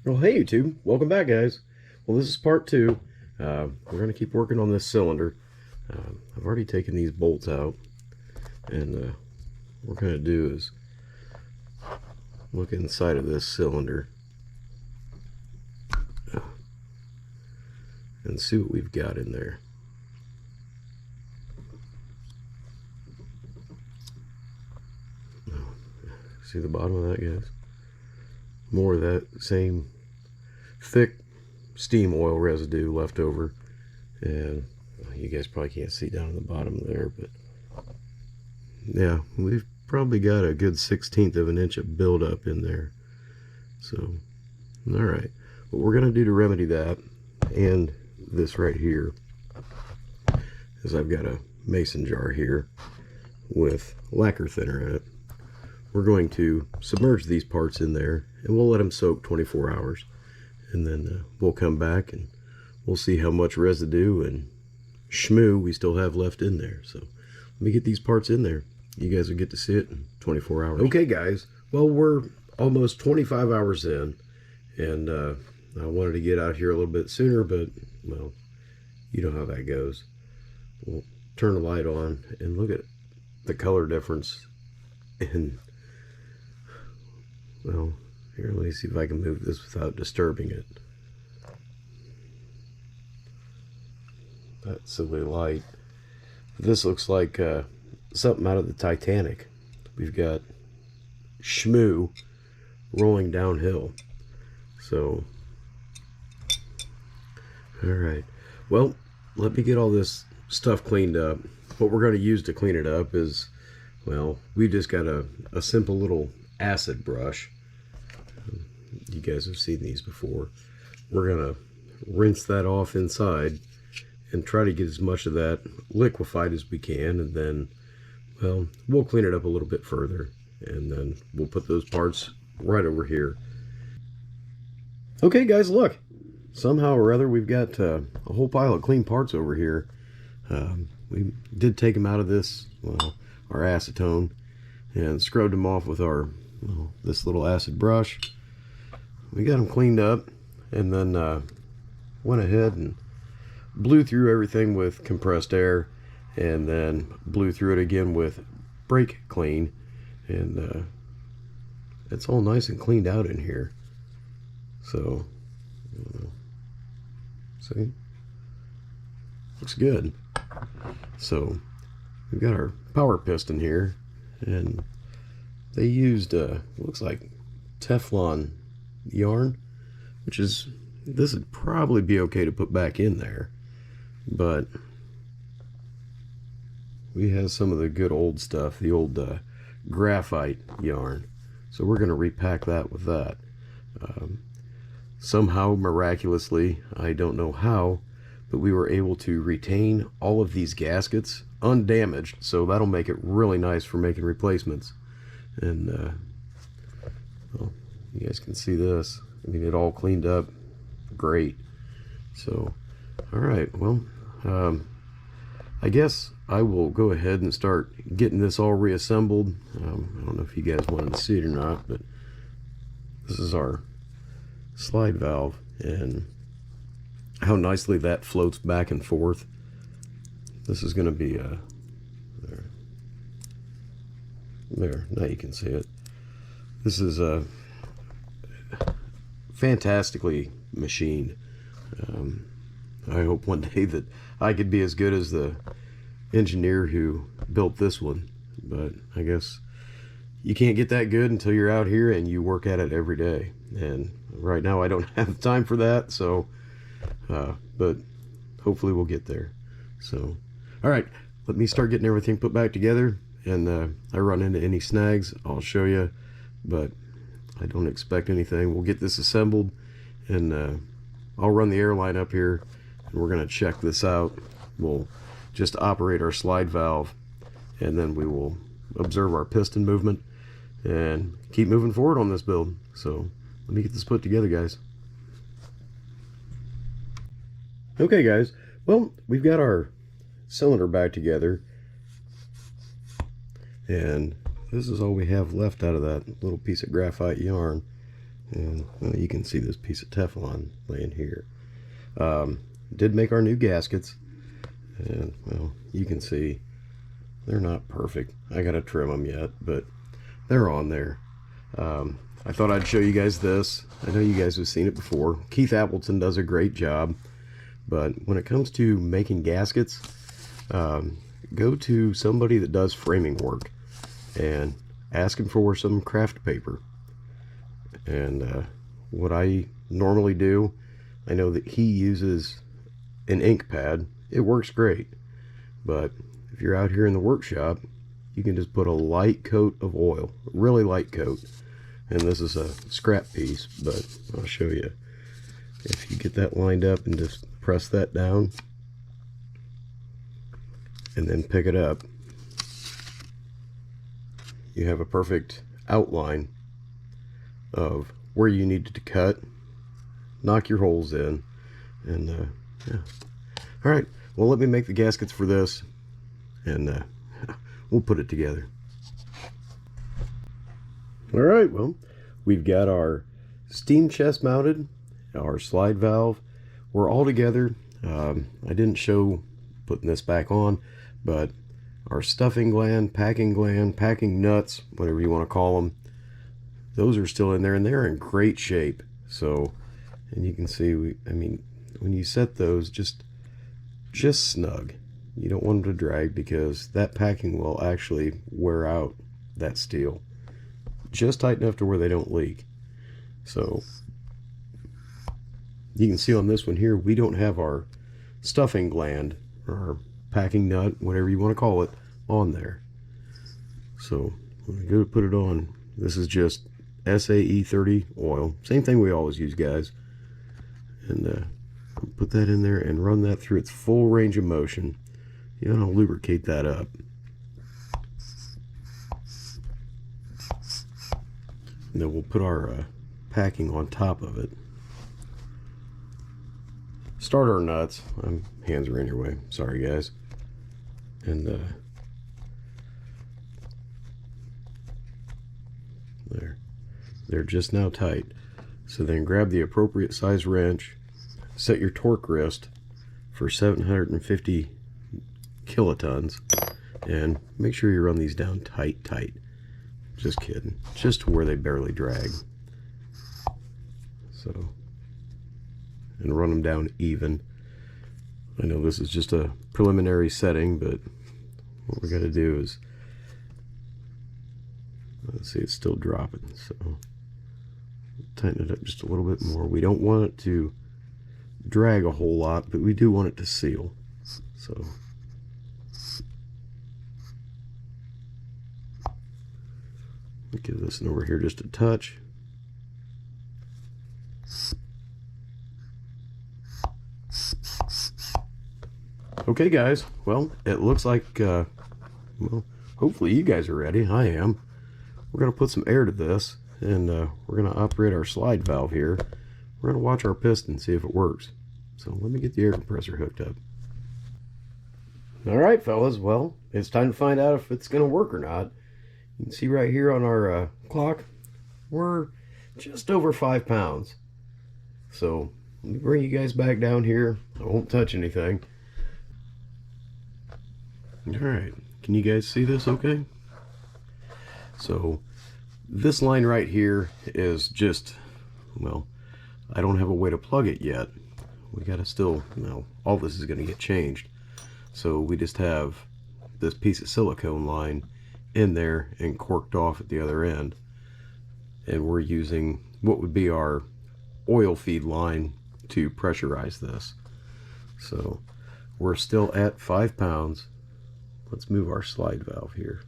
Well, hey YouTube, welcome back, guys. Well, this is part two. We're going to keep working on this cylinder. I've already taken these bolts out, and what we're going to do is look inside of this cylinder and see what we've got in there. See the bottom of that, guys? More of that same thick steam oil residue left over, and you guys probably can't see down in the bottom there, but yeah, we've probably got a good 1/16 of an inch of buildup in there. So all right, what we're going to do to remedy that, and this right here, is I've got a mason jar here with lacquer thinner in it. We're going to submerge these parts in there, and we'll let them soak 24 hours. And then we'll come back and we'll see how much residue and schmoo we still have left in there. So let me get these parts in there. You guys will get to see it in 24 hours. Okay, guys. Well, we're almost 25 hours in, and I wanted to get out here a little bit sooner, but, well, you know how that goes. We'll turn the light on and look at the color difference. And, well, here, let me see if I can move this without disturbing it. That silly light. This looks like something out of the Titanic. We've got schmoo rolling downhill. So, alright. Well, let me get all this stuff cleaned up. What we're going to use to clean it up is, well, we just got a simple little acid brush. You guys have seen these before. We're going to rinse that off inside and try to get as much of that liquefied as we can, and then, well, we'll clean it up a little bit further, and then we'll put those parts right over here. Okay, guys, look. Somehow or other, we've got a whole pile of clean parts over here. We did take them out of this, well, our acetone, and scrubbed them off with our, well, this little acid brush. We got them cleaned up, and then went ahead and blew through everything with compressed air, and then blew through it again with brake clean, and it's all nice and cleaned out in here. So, see, looks good. So we've got our power piston here, and they used looks like Teflon yarn, which is, this would probably be okay to put back in there, but we have some of the good old stuff, the old graphite yarn, so we're going to repack that with that. Somehow, miraculously, I don't know how, but we were able to retain all of these gaskets undamaged, so that'll make it really nice for making replacements. And well, you guys can see this. I mean, it all cleaned up great. So, all right, well, I guess I will go ahead and start getting this all reassembled. I don't know if you guys wanted to see it or not, but this is our slide valve, and how nicely that floats back and forth. This is going to be there, now you can see it. This is fantastically machined. I hope one day that I could be as good as the engineer who built this one, but I guess you can't get that good until you're out here and you work at it every day, and right now I don't have time for that. So but hopefully we'll get there. So all right, let me start getting everything put back together, and I run into any snags, I'll show you, but I don't expect anything. We'll get this assembled, and I'll run the airline up here, and we're going to check this out. We'll just operate our slide valve, and then we will observe our piston movement and keep moving forward on this build. So let me get this put together, guys. Okay, guys, well, we've got our cylinder back together, and this is all we have left out of that little piece of graphite yarn. And well, you can see this piece of Teflon laying here. Did make our new gaskets, and well, you can see they're not perfect. I gotta trim them yet, but they're on there. I thought I'd show you guys this. I know you guys have seen it before. Keith Appleton does a great job, but when it comes to making gaskets, go to somebody that does framing work and ask him for some craft paper. And what I normally do, I know that he uses an ink pad. It works great, but if you're out here in the workshop, you can just put a light coat of oil, a really light coat. And this is a scrap piece, but I'll show you. If you get that lined up and just press that down and then pick it up, you have a perfect outline of where you needed to cut, knock your holes in, and yeah. All right, well, let me make the gaskets for this, and we'll put it together. All right, well, we've got our steam chest mounted, our slide valve. We're all together. I didn't show putting this back on, but our stuffing gland, packing nuts, whatever you want to call them, those are still in there, and they're in great shape. So, and you can see, I mean, when you set those, just snug. You don't want them to drag, because that packing will actually wear out that steel. Just tight enough to where they don't leak. So you can see on this one here, we don't have our stuffing gland or our packing nut, whatever you want to call it, on there. So when I go to put it on, this is just SAE 30 oil, same thing we always use, guys, and put that in there and run that through its full range of motion. You want to lubricate that up. And then we'll put our packing on top of it. Start our nuts. My hands are in your way. Sorry, guys. And there. They're just now tight. So then grab the appropriate size wrench. Set your torque wrist for 750 kilotons. And make sure you run these down tight. Just kidding. Just to where they barely drag. So, and run them down even. I know this is just a preliminary setting, but what we got to do is, let's see, it's still dropping. So, tighten it up just a little bit more. We don't want it to drag a whole lot, but we do want it to seal. So, give this one over here just a touch. Okay, guys, well, it looks like well, hopefully you guys are ready. I am. We're going to put some air to this, and we're going to operate our slide valve here. We're going to watch our piston, see if it works. So let me get the air compressor hooked up. All right, fellas, well, it's time to find out if it's going to work or not. You can see right here on our clock, we're just over 5 pounds. So let me bring you guys back down here. I won't touch anything. Alright, can you guys see this okay? So this line right here is just, well, I don't have a way to plug it yet. We gotta still, you know, all this is gonna get changed. So we just have this piece of silicone line in there and corked off at the other end. And we're using what would be our oil feed line to pressurize this. So we're still at 5 pounds. Let's move our slide valve here.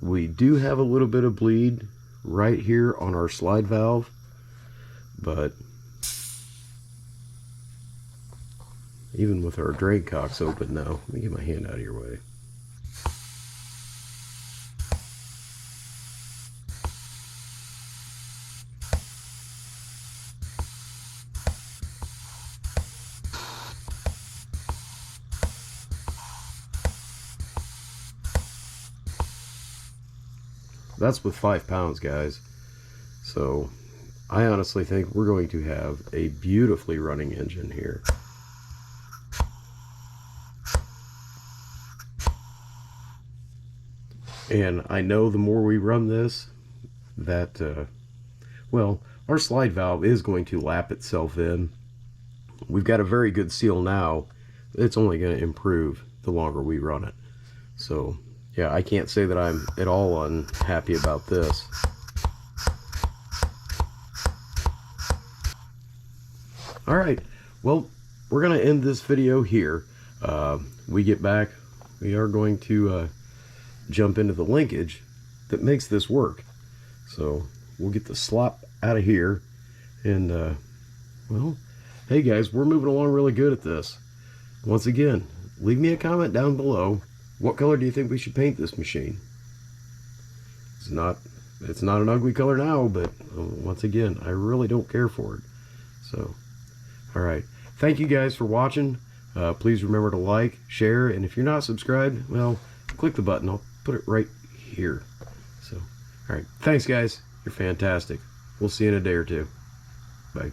We do have a little bit of bleed right here on our slide valve, but even with our drain cocks open now, let me get my hand out of your way. That's with 5 pounds, guys. So I honestly think we're going to have a beautifully running engine here. And I know the more we run this, that, well, our slide valve is going to lap itself in. We've got a very good seal now. It's only going to improve the longer we run it. So, yeah, I can't say that I'm at all unhappy about this. All right, well, we're going to end this video here. We get back, we are going to jump into the linkage that makes this work. So we'll get the slop out of here, and well, hey guys, we're moving along really good at this. Once again, leave me a comment down below. What color do you think we should paint this machine? It's not an ugly color now, but once again, I really don't care for it. So, all right, thank you guys for watching. Please remember to like, share, and if you're not subscribed, well, click the button. I'll put it right here. So, all right, thanks guys, you're fantastic. We'll see you in a day or two. Bye.